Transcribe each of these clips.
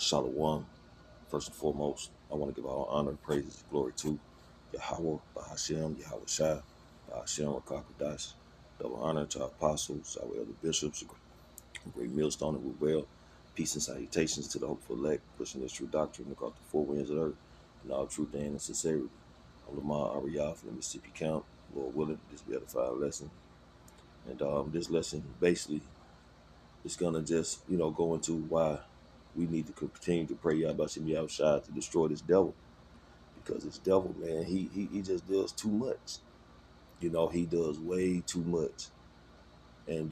Shalom. First and foremost, I want to give all honor, praises, and glory to Yahweh, Bahashem, Yahweh Shai, Bahashem, Rakakadash. Double honor to our apostles, our elder bishops, a great millstone and root well. Peace and salutations to the hopeful elect, pushing this true doctrine across the four winds of the earth, and all truth and sincerity. I'm Lamar Ariyah from the Mississippi Camp. Lord willing, this be edified lesson. And this lesson basically is gonna just, go into why we need to continue to pray Yahbashim Yahushua to destroy this devil. Because this devil, man, he just does too much. He does way too much. And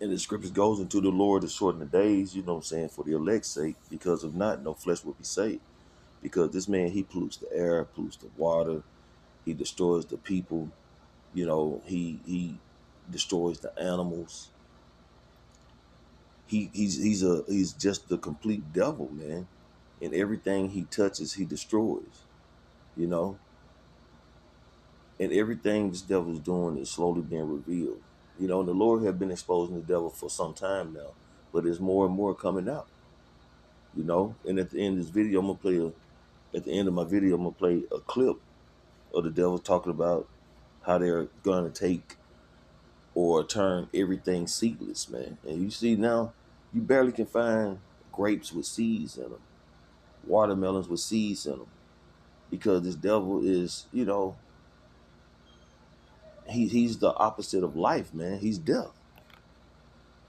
the scriptures goes into the Lord to shorten the days, for the elect's sake, because if not, no flesh will be saved. Because this man, he pollutes the air, pollutes the water, he destroys the people, he destroys the animals. He's just the complete devil, man. And everything he touches, he destroys, And everything this devil's doing is slowly being revealed. The Lord have been exposing the devil for some time now, but there's more and more coming out, And at the end of this video, at the end of my video, I'm gonna play a clip of the devil talking about how they're gonna take or turn everything seedless, man. And you see now, you barely can find grapes with seeds in them, watermelons with seeds in them, because this devil is, he's the opposite of life, man. He's death.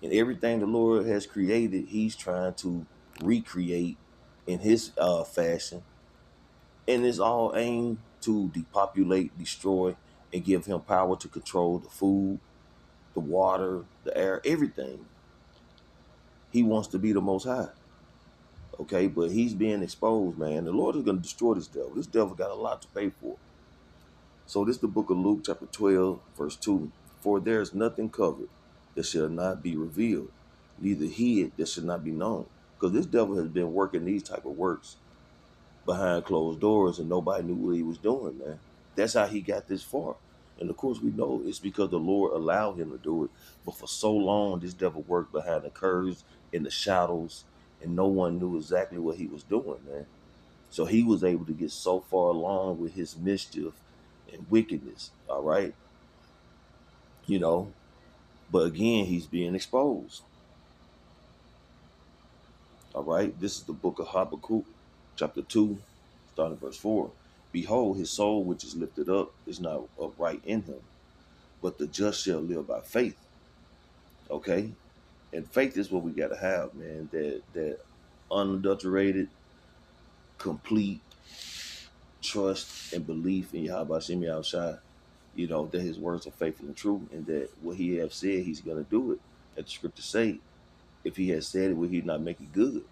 And everything the Lord has created, he's trying to recreate in his fashion. And it's all aimed to depopulate, destroy, and give him power to control the food, the water, the air, everything. He wants to be the Most High. Okay, but he's being exposed, man. The Lord is going to destroy this devil. This devil got a lot to pay for. So this is the book of Luke, chapter 12, verse 2. For there is nothing covered that shall not be revealed, neither hid that shall not be known. Because this devil has been working these type of works behind closed doors, and nobody knew what he was doing, man. That's how he got this far. And of course, we know it's because the Lord allowed him to do it. But for so long, this devil worked behind the curves, in the shadows, and no one knew exactly what he was doing, man. So he was able to get so far along with his mischief and wickedness, all right? But again, he's being exposed. All right, this is the book of Habakkuk, chapter 2, starting verse 4. Behold, his soul which is lifted up is not upright in him, but the just shall live by faith. Okay? And faith is what we got to have, man. That unadulterated, complete trust and belief in Yahweh Shem Yahushua, that his words are faithful and true, and that what he have said, he's going to do it. As the scriptures say, if he has said it, will he not make it good?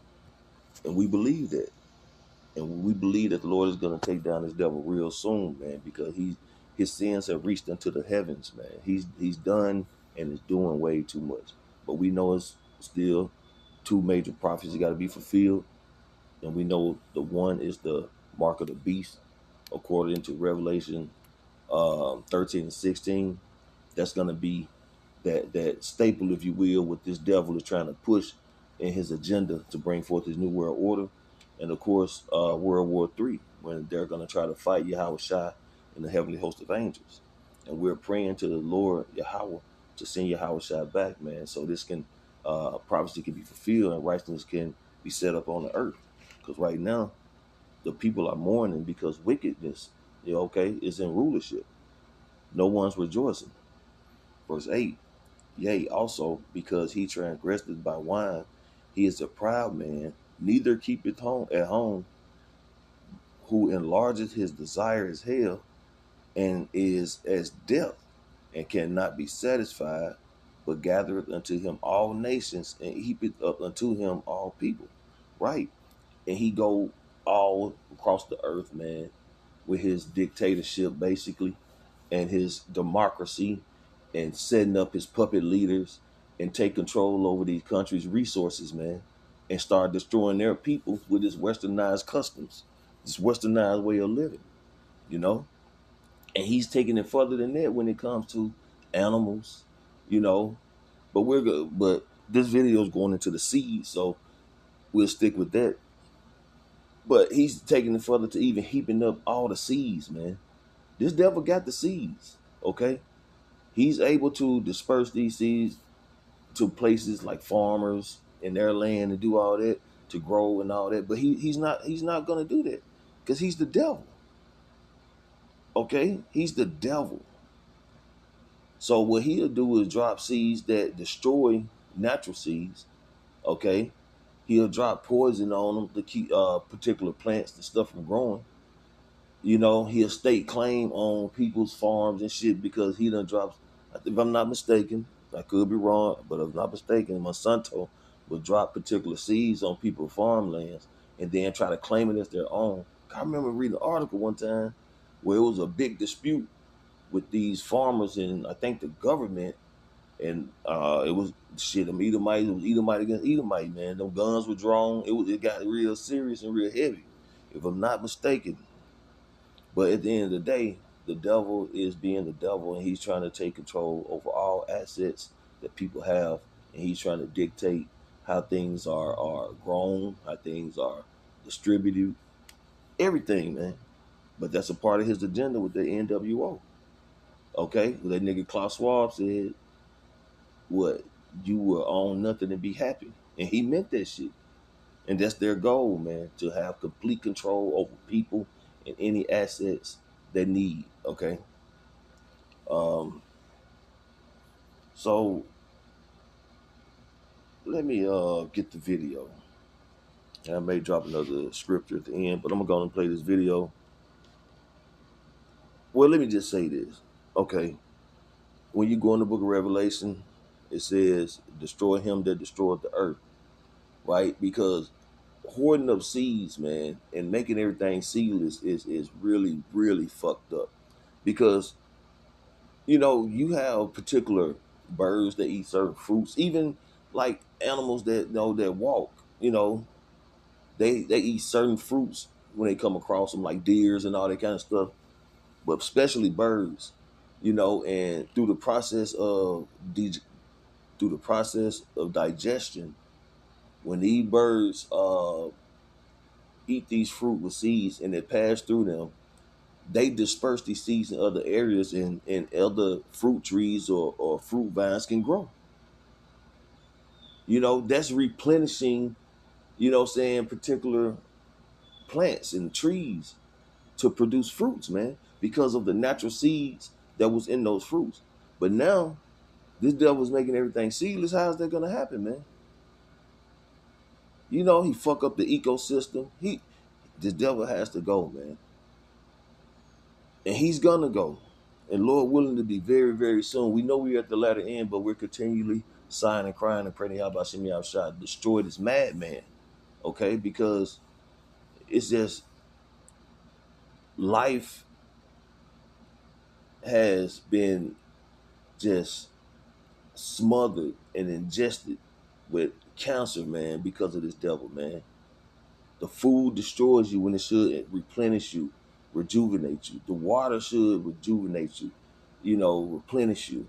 And we believe that. And we believe that the Lord is going to take down this devil real soon, man, because his sins have reached into the heavens, man. He's done and is doing way too much. But we know it's still two major prophecies got to be fulfilled. And we know the one is the mark of the beast, according to Revelation 13 and 16. That's going to be that staple, if you will, what this devil is trying to push in his agenda to bring forth his new world order. And of course, World War III, when they're going to try to fight Yahweh Shai and the heavenly host of angels. And we're praying to the Lord Yahweh to send Yahweh Shai back, man, so this can prophecy can be fulfilled and righteousness can be set up on the earth. Because right now, the people are mourning because wickedness, is in rulership. No one's rejoicing. Verse 8, yea, also because he transgressed by wine, he is a proud man, neither keepeth home at home, who enlargeth his desire as hell, and is as death, and cannot be satisfied, but gathereth unto him all nations, and heapeth up unto him all people. Right? And he go all across the earth, man, with his dictatorship, basically, and his democracy, and setting up his puppet leaders, and take control over these countries' resources, man, and start destroying their people with his westernized customs, this westernized way of living, And he's taking it further than that when it comes to animals, But we're good. But this video is going into the seeds, so we'll stick with that. But he's taking it further to even heaping up all the seeds, man. This devil got the seeds, okay? He's able to disperse these seeds to places like farmers in their land and do all that to grow and all that. But he's not gonna do that because he's the devil. Okay, he's the devil. So what he'll do is drop seeds that destroy natural seeds. Okay, he'll drop poison on them to keep particular plants and stuff from growing. You know, he'll stake claim on people's farms and shit because he done drops. If I'm not mistaken, I could be wrong, but if I'm not mistaken, Monsanto will drop particular seeds on people's farmlands and then try to claim it as their own. I remember reading an article one time where it was a big dispute with these farmers and I think the government, and it was shit. Them Edomite, it was Edomite against Edomite, man. Them guns were drawn. It got real serious and real heavy, if I'm not mistaken. But at the end of the day, the devil is being the devil, and he's trying to take control over all assets that people have, and he's trying to dictate how things are grown, how things are distributed, everything, man. But that's a part of his agenda with the NWO. Okay, that nigga Klaus Schwab said, "What you will own nothing and be happy," and he meant that shit. And that's their goal, man, to have complete control over people and any assets they need. Okay. Um, so let me get the video. And I may drop another scripture at the end, but I'm gonna play this video. Well, let me just say this. Okay. When you go in the book of Revelation, it says, destroy him that destroyed the earth. Right? Because hoarding up seeds, man, and making everything seedless is really, really fucked up. Because you know, you have particular birds that eat certain fruits, even like animals that that walk. You know, they eat certain fruits when they come across them, like deers and all that kind of stuff. But especially birds, you know, and through the process of digestion, when these birds eat these fruit with seeds and they pass through them, they disperse these seeds in other areas and other fruit trees or fruit vines can grow. You know, that's replenishing, you know what I'm saying, particular plants and trees to produce fruits, man, because of the natural seeds that was in those fruits. But now, this devil's making everything seedless. How's that gonna happen, man? You know, he fuck up the ecosystem. This devil has to go, man. And he's gonna go. And Lord willing to be very, very soon. We know we're at the latter end, but we're continually sighing and crying and praying, how about Shemi Shot, destroy this madman. Okay? Because it's just life has been just smothered and ingested with cancer, man, because of this devil, man. The food destroys you when it should replenish you, rejuvenate you. The water should rejuvenate you, you know, replenish you.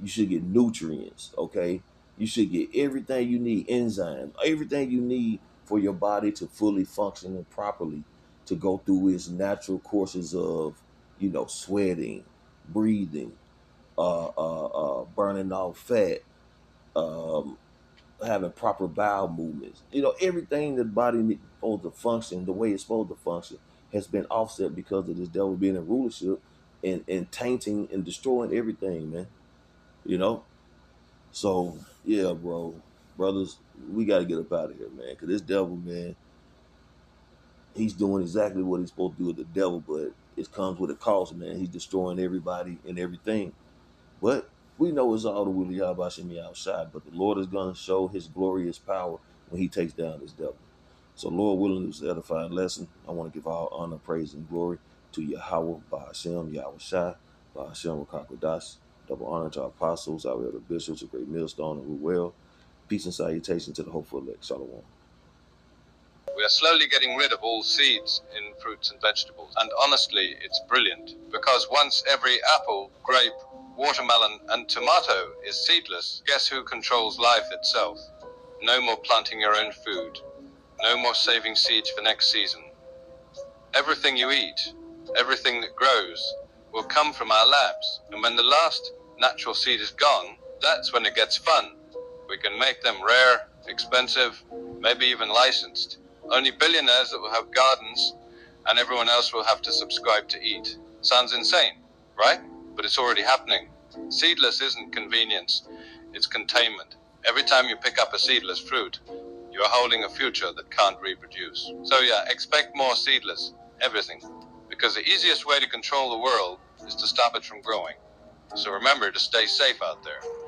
You should get nutrients, okay? You should get everything you need, enzymes, everything you need for your body to fully function and properly to go through its natural courses of, you know, sweating, breathing, burning off fat, um, having proper bowel movements. You know, everything the body needs supposed to function the way it's supposed to function has been offset because of this devil being in rulership and tainting and destroying everything, man. You know? So, yeah, brothers, we got to get up out of here, man. Because this devil, man, he's doing exactly what he's supposed to do with the devil, but it comes with a cost, man. He's destroying everybody and everything. But we know it's all the will of Yahweh Shemi outside, but the Lord is going to show his glorious power when he takes down this devil. So, Lord willing, this edifying lesson, I want to give all honor, praise, and glory to Yahweh, Bahashem, Yahweh Shai, Bahashem, Rakakwadash. Double honor to our apostles, our elder bishops, a great millstone, and Ruel. Peace and salutation to the hopeful elect. Shalom. We are slowly getting rid of all seeds in fruits and vegetables. And honestly, it's brilliant because once every apple, grape, watermelon, and tomato is seedless, guess who controls life itself? No more planting your own food. No more saving seeds for next season. Everything you eat, everything that grows, will come from our labs. And when the last natural seed is gone, that's when it gets fun. We can make them rare, expensive, maybe even licensed. Only billionaires that will have gardens, and everyone else will have to subscribe to eat. Sounds insane, right? But it's already happening. Seedless isn't convenience, it's containment. Every time you pick up a seedless fruit, you're holding a future that can't reproduce. So yeah, expect more seedless, everything. Because the easiest way to control the world is to stop it from growing. So remember to stay safe out there.